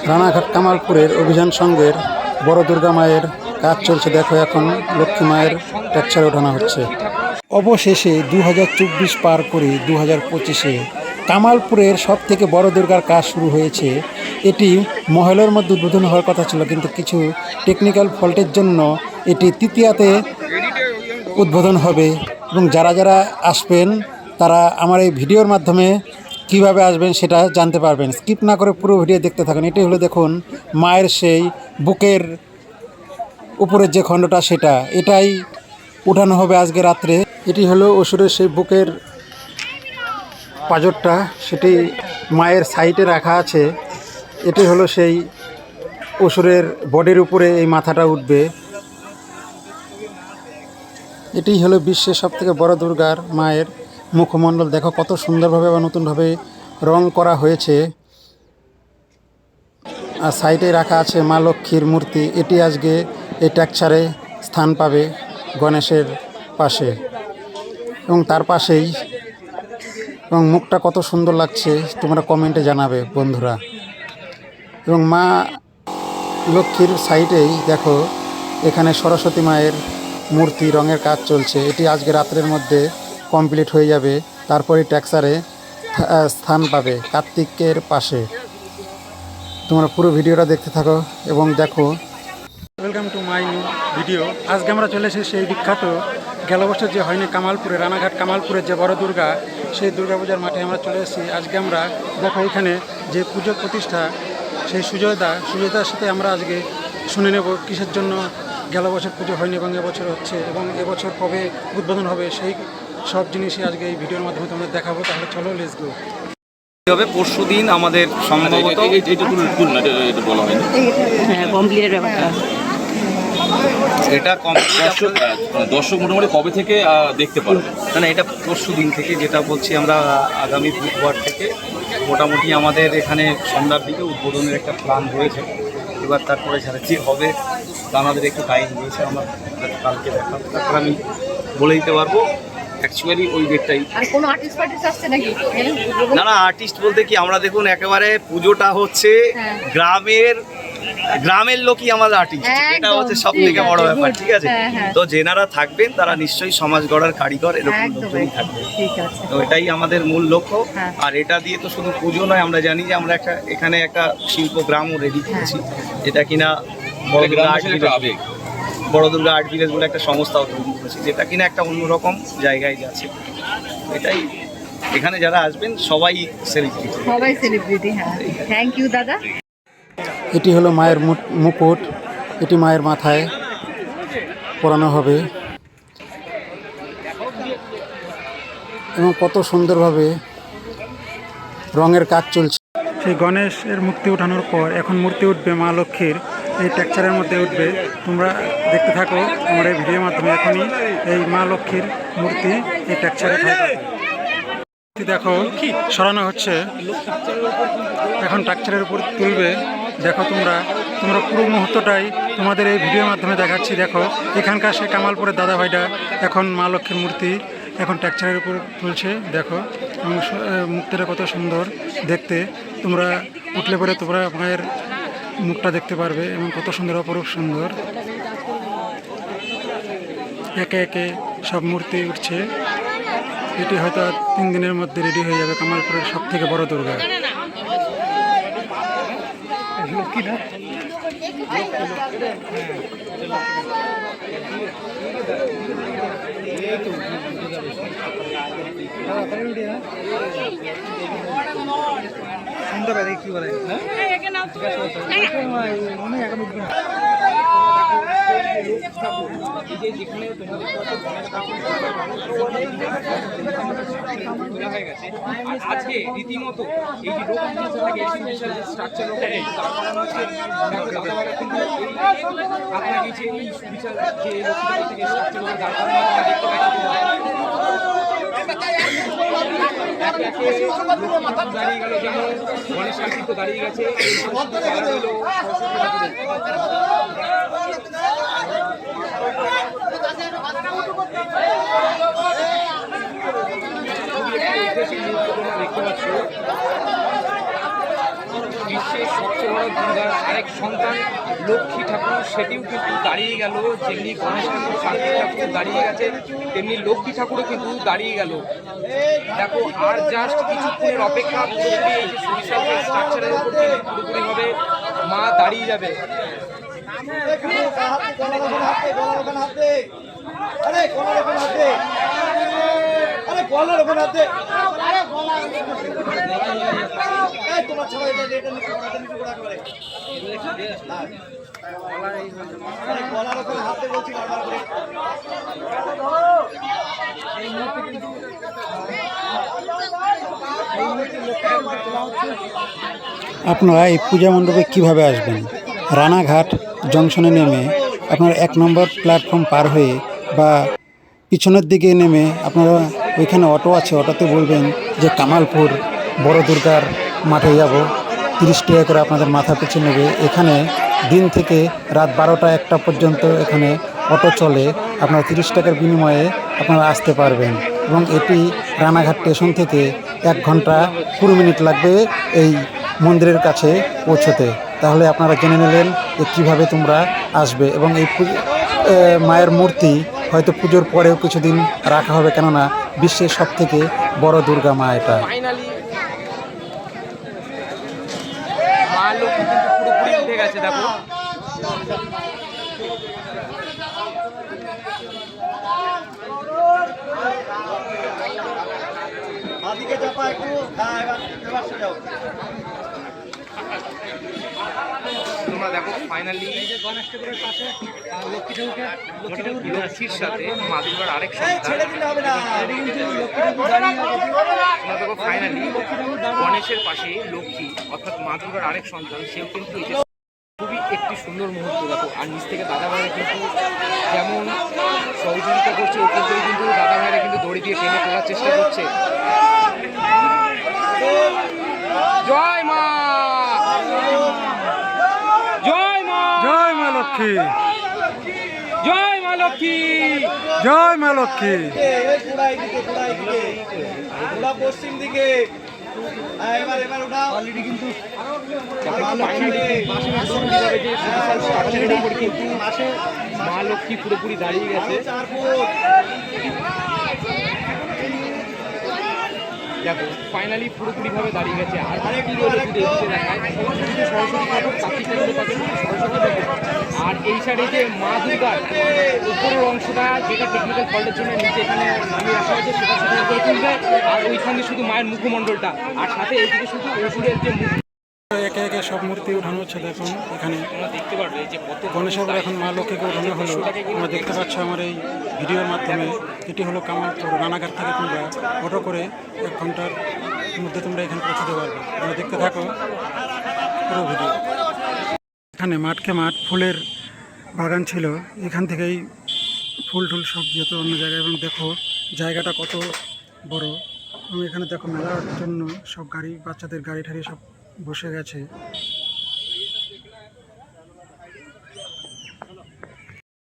রানাঘাট কামালপুরের অভিযান সংঘের বড় দুর্গা মায়ের কাজ চলছে। দেখো এখন লক্ষ্মী মায়ের ট্যাকচারে ওঠানো হচ্ছে। অবশেষে 2024 পার করে 2025-এ কামালপুরের সব থেকে বড় দুর্গার কাজ শুরু হয়েছে। এটি মহলের মধ্যে উদ্বোধন হওয়ার কথা ছিল, কিন্তু কিছু টেকনিক্যাল ফল্টের জন্য এটি তৃতীয়াতে উদ্বোধন হবে। এবং যারা যারা আসবেন তারা আমার এই ভিডিওর মাধ্যমে কিভাবে আসবেন সেটা জানতে পারবেন। স্কিপ না করে পুরো ভিডিও দেখতে থাকুন। এটি হলো দেখুন মায়ের সেই বুকের উপরের যে খণ্ডটা এটাই উঠানো হবে আজকে রাত্রে। এটি হলো অসুরের সেই বুকের পাঁজরটা, সেটি মায়ের সাইডে রাখা আছে। এটি হলো সেই অসুরের বডির উপরে এই মাথাটা উঠবে। এটি হলো বিশ্বের সবথেকে বড় দুর্গার মায়ের মুখমণ্ডল। দেখো কত সুন্দরভাবে বা নতুনভাবে রং করা হয়েছে। আর সাইডে রাখা আছে মা লক্ষ্মীর মূর্তি। এটি আজকে এই ট্যাকচারে স্থান পাবে গণেশের পাশে এবং তার পাশেই। এবং মুখটা কত সুন্দর লাগছে তোমরা কমেন্টে জানাবে বন্ধুরা। এবং মা লক্ষ্মীর সাইডেই দেখো এখানে সরস্বতী মায়ের মূর্তি রঙের কাজ চলছে। এটি আজকে রাত্রের মধ্যে কমপ্লিট হয়ে যাবে, তারপরে ট্যাকচারে স্থান পাবে কার্তিকের পাশে। তোমরা পুরো ভিডিওটা দেখতে থাকো এবং দেখো। Welcome to my new video. আজকে আমরা চলে এসেছি সেই বিখ্যাত গেল বছর যে হয়নি কামালপুরে, রানাঘাট কামালপুরের যে বড় দুর্গা, সেই দুর্গাপূজার মাঠে আমরা চলে এসেছি। আজকে আমরা দেখো এখানে যে পুজো প্রতিষ্ঠা, সেই সুজয়দার সাথে আমরা আজকে শুনে নেব কিসের জন্য গেল বছর পুজো হয়নি এবং এবছর হচ্ছে, এবং এবছর কবে উদ্বোধন হবে, সেই সব জিনিসই আজকে এই ভিডিওর মাধ্যমে তোমাদের দেখাবো। তাহলে চলো লেটস গো। হবে পরশু দিন আমাদের সম্ভবত এটা দর্শক মোটামুটি কবে থেকে দেখতে পারবে? না, এটা পরশু দিন থেকে, যেটা বলছি আমরা আগামী বুধবার থেকে মোটামুটি আমাদের এখানে সন্ধ্যার দিকে উদ্বোধনের একটা প্ল্যান রয়েছে। এবার তারপরে যারা যে হবে আমাদের একটু টাইম রয়েছে, আমরা কালকে দেখাবো, তারপর আমি বলে দিতে পারবো অ্যাকচুয়ালি ওই ডেটটাই। না আর্টিস্ট বলতে কি, আমরা দেখুন একেবারে পুজোটা হচ্ছে গ্রামের লোকই আমাদের আর্টিস্ট, এটা হচ্ছে সব থেকে বড় ব্যাপার। ঠিক আছে, তো যেনারা থাকবেন তারা নিশ্চয়ই সমাজ গড়ার কারিগর, এরকম লোকজনই থাকবে। তো এটাই আমাদের মূল লক্ষ্য। আর এটা দিয়ে তো শুধু পুজো নয়, আমরা জানি যে আমরা এখানে একটা শিল্পগ্রামও রেডি করেছি, যেটা কিনা বড় দুর্গা আর্ট ভিলেজ বলে একটা সংস্থাও তৈরি করেছি, যেটা কিনা একটা অন্যরকম জায়গায় যাচ্ছে। এটাই এখানে যারা আসবেন সবাই সেলিব্রিটি। হ্যাঁ, থ্যাংক ইউ দাদা। এটি হলো মায়ের মুকুট, এটি মায়ের মাথায় পরানো হবে এবং কত সুন্দরভাবে রঙের কাজ চলছে। সেই গণেশের মূর্তি ওঠানোর পর এখন মূর্তি উঠবে মা লক্ষ্মীর, এই টেক্সচারের মধ্যে উঠবে। তোমরা দেখতে থাকো আমার এই ভিডিওর মাধ্যমে। এখনই এই মা লক্ষ্মীর মূর্তি এই টেক্সচারে দেখো সরানো হচ্ছে, এখন টেক্সচারের উপর তুলবে। দেখো তোমরা পুরো মুহূর্তটাই তোমাদের এই ভিডিওর মাধ্যমে দেখাচ্ছি। দেখো এখানকার সে কামালপুরের দাদা ভাইটা এখন মা লক্ষ্মীর মূর্তি এখন টেক্সচারের উপর তুলছে। দেখো মুক্তিটা কত সুন্দর দেখতে। তোমরা উঠলে পরে তোমরা মায়ের মুখটা দেখতে পারবে এবং কত সুন্দর, অপরূপ সুন্দর। একে একে সব মূর্তি উঠছে। এটি হয়তো 3 দিনের মধ্যে রেডি হয়ে যাবে কামালপুরের সব থেকে বড় দুর্গা। কি বলে আজকে রীতিমতো এই যে স্ট্রাকচার আপনাকে যে এই বিশাল যে দাঁড়িয়ে গেল, যেমন গণেশ কার্তিক তো দাঁড়িয়ে গেছে, দেখতে পাচ্ছ বিশ্বের যে সবচেয়ে বড় দুর্গার আরেক সন্তান লক্ষ্মী ঠাকুর, সেটিও কিন্তু দাঁড়িয়ে গেল। যেমনি গণেশ ঠাকুর, কার্তিক ঠাকুর দাঁড়িয়ে গেছে, তেমনি লক্ষ্মী ঠাকুরও কিন্তু দাঁড়িয়ে গেল। দেখো আর জাস্ট কিছুক্ষণের অপেক্ষা, পুরোপুরি এই যে সুবিশাল স্ট্রাকচারের উপর কিন্তু পুরোপুরিভাবে মা দাঁড়িয়ে যাবে। আপনারা এই পূজা মণ্ডপে কীভাবে আসবেন? রানাঘাট জংশনে নেমে আপনার 1 নম্বর প্ল্যাটফর্ম পার হয়ে বা পিছনের দিকে নেমে আপনারা ওইখানে অটো আছে, অটোতে বলবেন যে কামালপুর বড় দুর্গার মাঠে যাব, 30 টাকা করে আপনাদের মাথা পিছু নেবে। এখানে দিন থেকে রাত 12টা-1টা পর্যন্ত এখানে অটো চলে। আপনারা 30 টাকার বিনিময়ে আপনারা আসতে পারবেন এবং এটি রানাঘাট স্টেশন থেকে 1 ঘন্টা 20 মিনিট লাগবে এই মন্দিরের কাছে পৌঁছতে। তাহলে আপনারা জেনে নিলেন যে কীভাবে তোমরা আসবে। এবং এই মায়ের মূর্তি হয়তো পুজোর পরেও কিছুদিন রাখা হবে, কেননা বিশ্বের সবথেকে বড় দুর্গা মা এটা। ফাইনালি মা লক্ষ্মী কিন্তু পুরোপুরি উঠে গেছে। দেখো তোমরা দেখো ফাইনালি গণেশ ঠাকুরের পাশে লক্ষ্মীর সাথে মা দুর্গার আরেক সন্তান। তোমরা দেখো ফাইনালি গণেশের পাশে লক্ষ্মী অর্থাৎ মা দুর্গার আরেক সন্তান, সেও কিন্তু এই যে খুবই একটি সুন্দর মুহূর্ত। দেখো আর নিচ থেকে দাদা ভাইরা কিন্তু যেমন সহযোগিতা করছে, ওপর থেকে কিন্তু দাদা ভাইরা কিন্তু দড়ি দিয়ে টেনে তোলার চেষ্টা করছে। জয় মা, জয় মা, জয় মা লক্ষ্মী, জয় মা লক্ষ্মী, জয় মা লক্ষ্মী। পশ্চিম দিকে অলরেডি কিন্তু মা লক্ষ্মী পুরোপুরি দাঁড়িয়ে গেছে। দেখো ফাইনালি পুরোপুরিভাবে দাঁড়িয়ে গেছে। আর কি রইল যদি এদিকে দেখায়, সরস্বতী ঠাকুর, কার্তিক ঠাকুরের পাশে সরস্বতী ঠাকুর, আর এই সাইডে যে মা দুর্গার উপরের অংশটা যেটা টেকনিক্যাল ফল্টের জন্য নিচে এখানে নামিয়ে রাখা হয়েছে, সেটা সেখানে করে তুলবে। আর ওইখানে শুধু মায়ের মুখমণ্ডলটা, আর সাথে এইদিকে শুধু অসুরের যে মুখ। একে একে সব মূর্তি উঠানো হচ্ছে। দেখুন এখানে তোমরা দেখতে পারবে যে কত গণেশের এখন মা লক্ষ্মীকে উঠানো হলো। তোমরা দেখতে পাচ্ছ আমার এই ভিডিওর মাধ্যমে। এটি হলো কামালপুর। রানাঘাট থেকে তোমরা অটো করে 1 ঘন্টার মধ্যে তোমরা এখানে পৌঁছতে পারবে। তোমরা দেখতে থাকো পুরো ভিডিও। এখানে মাঠকে মাঠ ফুলের বাগান ছিল, এখান থেকেই ফুল টুল সব যেত অন্য জায়গায়। এবং দেখো জায়গাটা কত বড়। এবং এখানে দেখো মেলার জন্য সব গাড়ি, বাচ্চাদের গাড়ি ঠাড়ি সব বসে গেছে।